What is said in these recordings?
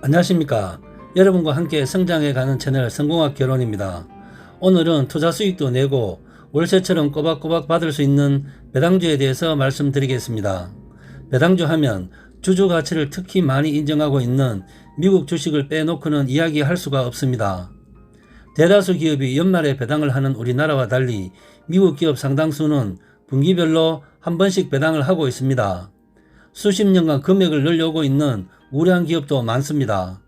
안녕하십니까. 여러분과 함께 성장해가는 채널 성공학 결혼입니다. 오늘은 투자 수익도 내고 월세처럼 꼬박꼬박 받을 수 있는 배당주에 대해서 말씀드리겠습니다. 배당주 하면 주주 가치를 특히 많이 인정하고 있는 미국 주식을 빼놓고는 이야기할 수가 없습니다. 대다수 기업이 연말에 배당을 하는 우리나라와 달리 미국 기업 상당수는 분기별로 한 번씩 배당을 하고 있습니다. 수십 년간 금액을 늘려오고 있는 우량한 기업도 많습니다.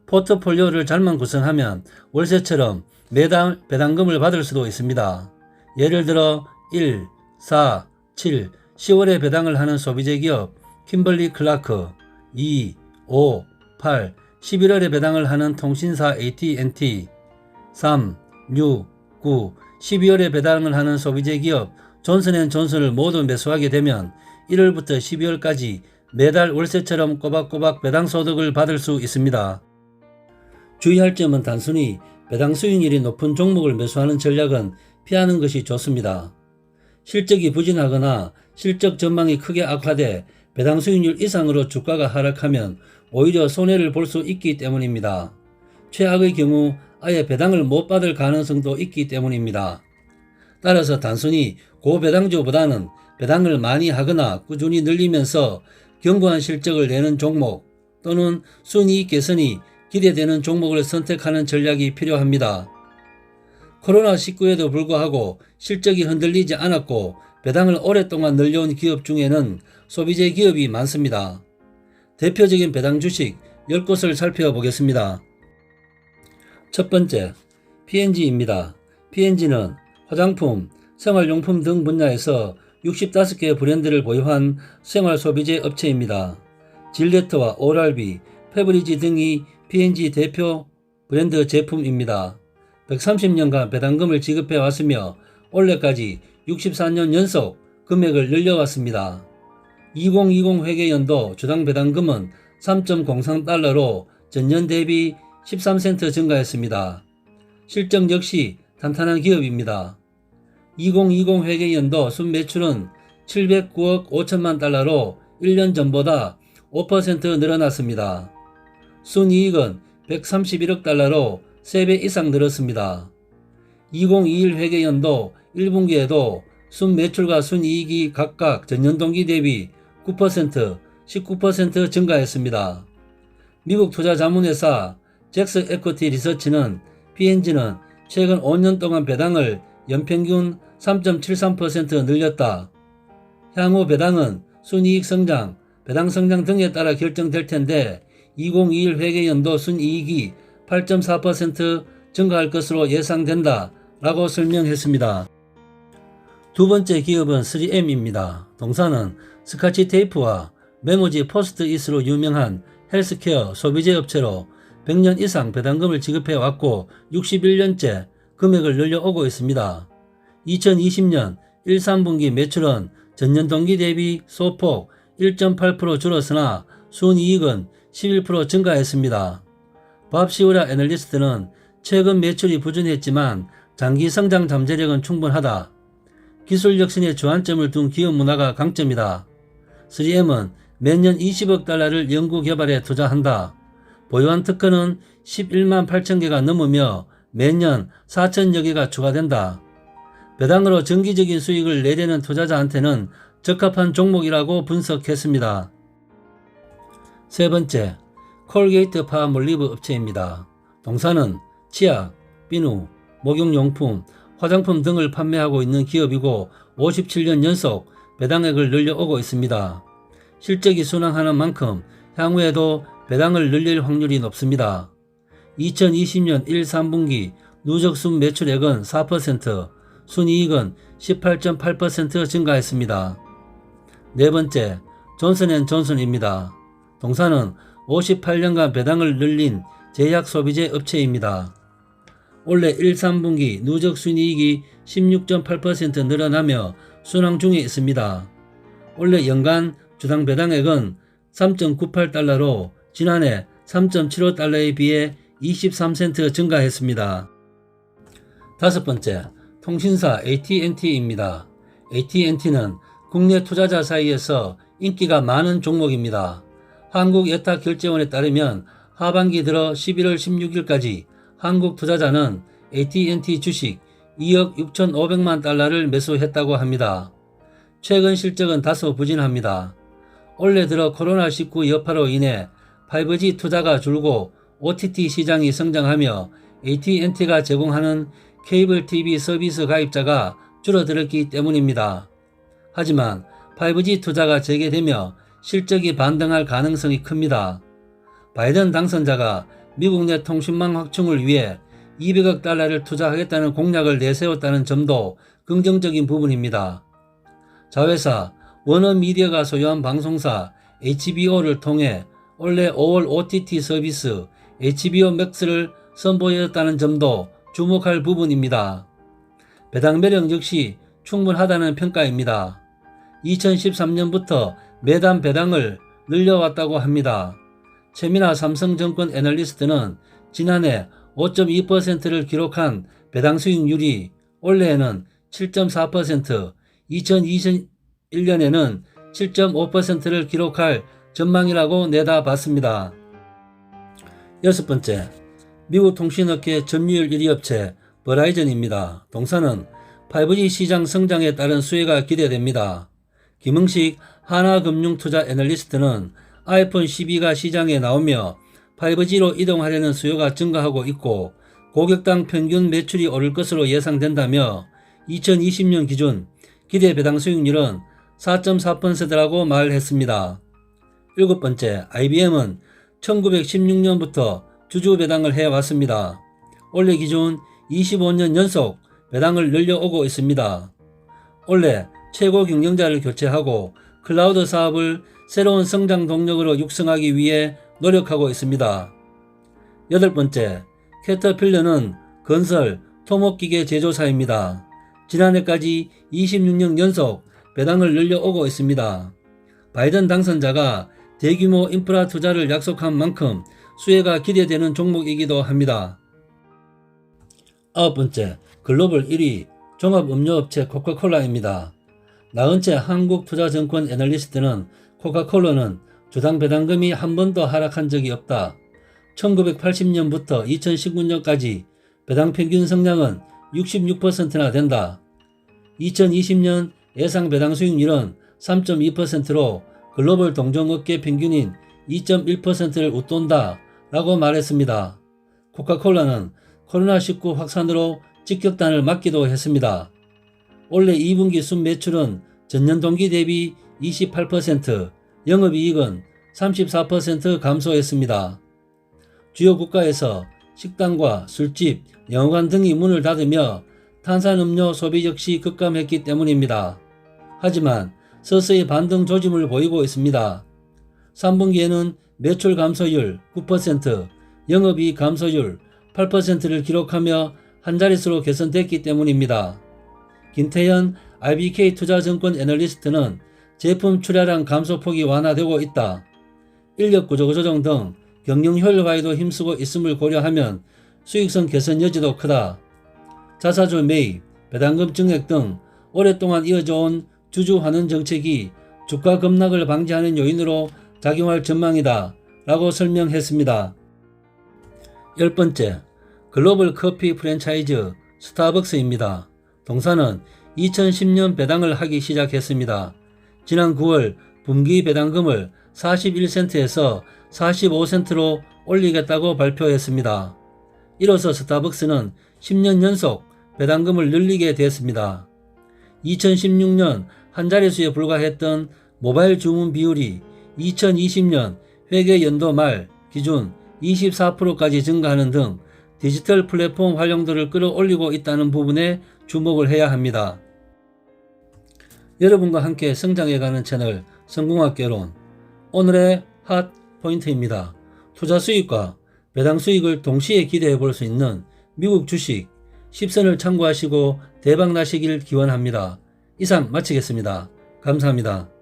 포트폴리오를 잘만 구성하면 월세처럼 매달 배당금을 받을 수도 있습니다. 예를 들어 1, 4, 7, 10월에 배당을 하는 소비재 기업 킴벌리 클라크, 2, 5, 8, 11월에 배당을 하는 통신사 AT&T, 3, 6, 9, 12월에 배당을 하는 소비재 기업 존슨앤존슨을 모두 매수하게 되면 1월부터 12월까지 매달 월세처럼 꼬박꼬박 배당 소득을 받을 수 있습니다. 주의할 점은 단순히 배당 수익률이 높은 종목을 매수하는 전략은 피하는 것이 좋습니다. 실적이 부진하거나 실적 전망이 크게 악화돼 배당 수익률 이상으로 주가가 하락하면 오히려 손해를 볼 수 있기 때문입니다. 최악의 경우 아예 배당을 못 받을 가능성도 있기 때문입니다. 따라서 단순히 고배당주보다는 배당을 많이 하거나 꾸준히 늘리면서 견고한 실적을 내는 종목 또는 순이익 개선이 기대되는 종목을 선택하는 전략이 필요합니다. 코로나19에도 불구하고 실적이 흔들리지 않았고 배당을 오랫동안 늘려온 기업 중에는 소비재 기업이 많습니다. 대표적인 배당 주식 10곳을 살펴보겠습니다. 첫 번째, P&G입니다. P&G는 화장품, 생활용품 등 분야에서 65개 브랜드를 보유한 생활소비재 업체입니다. 질레트와 오랄비, 페브리지 등이 P&G 대표 브랜드 제품입니다. 130년간 배당금을 지급해 왔으며 올해까지 64년 연속 금액을 늘려왔습니다. 2020 회계연도 주당 배당금은 3.03달러로 전년 대비 13센트 증가했습니다. 실적 역시 탄탄한 기업입니다. 2020 회계연도 순매출은 709억 5천만 달러로 1년 전보다 5% 늘어났습니다. 순이익은 131억 달러로 3배 이상 늘었습니다. 2021 회계연도 1분기에도 순매출과 순이익이 각각 전년 동기 대비 9%, 19% 증가했습니다. 미국 투자자문회사 잭스 에쿼티 리서치는 P&G는 최근 5년 동안 배당을 연평균 3.73% 늘렸다. 향후 배당은 순이익 성장, 배당 성장 등에 따라 결정될 텐데 2021 회계연도 순이익이 8.4% 증가할 것으로 예상된다 라고 설명했습니다. 두 번째 기업은 3M입니다. 동사는 스카치 테이프와 메모지 포스트잇으로 유명한 헬스케어 소비재 업체로 100년 이상 배당금을 지급해 왔고 61년째 금액을 늘려오고 있습니다. 2020년 1, 3분기 매출은 전년 동기 대비 소폭 1.8% 줄었으나 순이익은 11% 증가했습니다. 밥 시우라 애널리스트는 최근 매출이 부진했지만 장기 성장 잠재력은 충분하다. 기술 혁신에 주안점을 둔 기업 문화가 강점이다. 3M은 매년 20억 달러를 연구 개발에 투자한다. 보유한 특허는 11만 8천 개가 넘으며 매년 4천여 개가 추가된다. 배당으로 정기적인 수익을 내려는 투자자한테는 적합한 종목이라고 분석했습니다. 세 번째, 콜게이트 파머리브 업체입니다. 동사는 치약, 비누, 목욕용품, 화장품 등을 판매하고 있는 기업이고 57년 연속 배당액을 늘려오고 있습니다. 실적이 순항하는 만큼 향후에도 배당을 늘릴 확률이 높습니다. 2020년 1, 3분기 누적 순매출액은 4%, 순이익은 18.8% 증가했습니다. 네 번째, 존슨앤존슨입니다. 동사는 58년간 배당을 늘린 제약 소비재 업체입니다. 올해 1, 3분기 누적 순이익이 16.8% 늘어나며 순항 중에 있습니다. 올해 연간 주당 배당액은 3.98달러로 지난해 3.75달러에 비해 23센트 증가했습니다. 다섯 번째, 통신사 AT&T입니다. AT&T는 국내 투자자 사이에서 인기가 많은 종목입니다. 한국예탁결제원에 따르면 하반기 들어 11월 16일까지 한국 투자자는 AT&T 주식 2억 6,500만 달러를 매수했다고 합니다. 최근 실적은 다소 부진합니다. 올해 들어 코로나19 여파로 인해 5G 투자가 줄고 OTT 시장이 성장하며 AT&T가 제공하는 케이블 TV 서비스 가입자가 줄어들었기 때문입니다. 하지만 5G 투자가 재개되며 실적이 반등할 가능성이 큽니다. 바이든 당선자가 미국 내 통신망 확충을 위해 200억 달러를 투자하겠다는 공약을 내세웠다는 점도 긍정적인 부분입니다. 자회사 워너미디어가 소유한 방송사 HBO를 통해 올해 5월 OTT 서비스 HBO Max를 선보였다는 점도 주목할 부분입니다. 배당 매력 역시 충분하다는 평가입니다. 2013년부터 매달 배당을 늘려왔다고 합니다. 최민하 삼성증권 애널리스트는 지난해 5.2%를 기록한 배당 수익률이 올해에는 7.4%, 2021년에는 7.5%를 기록할 전망이라고 내다봤습니다. 여섯 번째, 미국 통신업계 점유율 1위 업체 버라이즌입니다. 동사는 5G 시장 성장에 따른 수혜가 기대됩니다. 김흥식 하나금융투자 애널리스트는 아이폰 12가 시장에 나오며 5G로 이동하려는 수요가 증가하고 있고 고객당 평균 매출이 오를 것으로 예상된다며 2020년 기준 기대 배당 수익률은 4.4%라고 말했습니다. 일곱 번째, IBM은 1916년부터 주주 배당을 해왔습니다. 올해 기준 25년 연속 배당을 늘려오고 있습니다. 올해 최고 경영자를 교체하고 클라우드 사업을 새로운 성장 동력으로 육성하기 위해 노력하고 있습니다. 여덟 번째, 캐터필러는 건설, 토목기계 제조사입니다. 지난해까지 26년 연속 배당을 늘려오고 있습니다. 바이든 당선자가 대규모 인프라 투자를 약속한 만큼 수혜가 기대되는 종목이기도 합니다. 아홉 번째, 글로벌 1위 종합음료업체 코카콜라입니다. 나은채 한국투자증권 애널리스트는 코카콜라는 주당 배당금이 한 번도 하락한 적이 없다. 1980년부터 2019년까지 배당 평균 성장은 66%나 된다. 2020년 예상 배당 수익률은 3.2%로 글로벌 동종업계 평균인 2.1%를 웃돈다 라고 말했습니다. 코카콜라는 코로나19 확산으로 직격탄을 맞기도 했습니다. 올해 2분기 순매출은 전년 동기 대비 28%, 영업이익은 34% 감소했습니다. 주요 국가에서 식당과 술집, 영화관 등이 문을 닫으며 탄산음료 소비 역시 급감했기 때문입니다. 하지만 서서히 반등 조짐을 보이고 있습니다. 3분기에는 매출 감소율 9%, 영업이익 감소율 8%를 기록하며 한 자릿수로 개선됐기 때문입니다. 김태현 RBK 투자증권 애널리스트는 제품 출하량 감소폭이 완화되고 있다. 인력 구조 조정 등 경영 효율화에도 힘쓰고 있음을 고려하면 수익성 개선 여지도 크다. 자사주 매입, 배당금 증액 등 오랫동안 이어져온 주주 환원 정책이 주가 급락을 방지하는 요인으로 작용할 전망이다 라고 설명했습니다. 열 번째, 글로벌 커피 프랜차이즈 스타벅스입니다. 동사는 2010년 배당을 하기 시작했습니다. 지난 9월 분기 배당금을 41센트에서 45센트로 올리겠다고 발표했습니다. 이로써 스타벅스는 10년 연속 배당금을 늘리게 됐습니다. 2016년 한 자릿수에 불과했던 모바일 주문 비율이 2020년 회계 연도 말 기준 24%까지 증가하는 등 디지털 플랫폼 활용도를 끌어올리고 있다는 부분에 주목을 해야 합니다. 여러분과 함께 성장해가는 채널 성공학개론, 오늘의 핫 포인트입니다. 투자 수익과 배당 수익을 동시에 기대해 볼 수 있는 미국 주식 10선을 참고하시고 대박 나시길 기원합니다. 이상 마치겠습니다. 감사합니다.